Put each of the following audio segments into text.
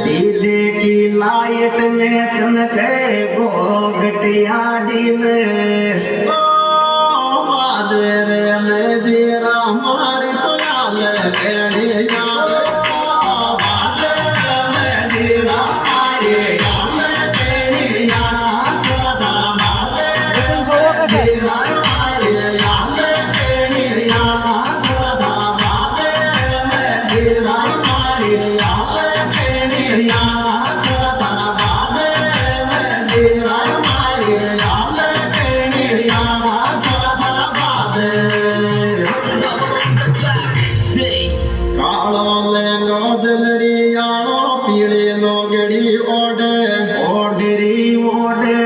DJ की light में चमके गोगटिया डील बाजे रे में जीरा मारी तो याल केड़ी याल बाजे रे में जीरा मारी याल केड़ी याल सदा बाजे रे जीरा मारी याल केड़ी याल सदा बाजे रे जीरा पीले लोगड़ी ओडे ओडरी ओडे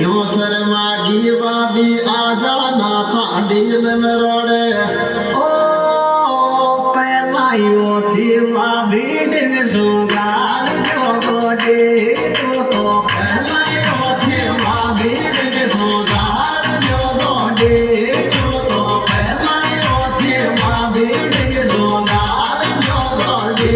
यो शर्मा की बाबी आजा नाचा डील में रोडे ओ पहला यो थी बाबी दिन सुगाल जो गोडे तो पहला यो थी बाबी दिन सुगाल जो गोडे तो पहला यो थी बाबी दिन सुगाल जो गोडे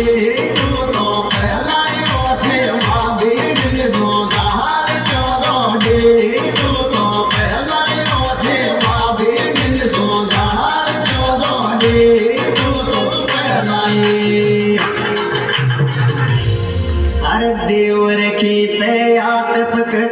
अरे देवर खींचे हाथ पकड़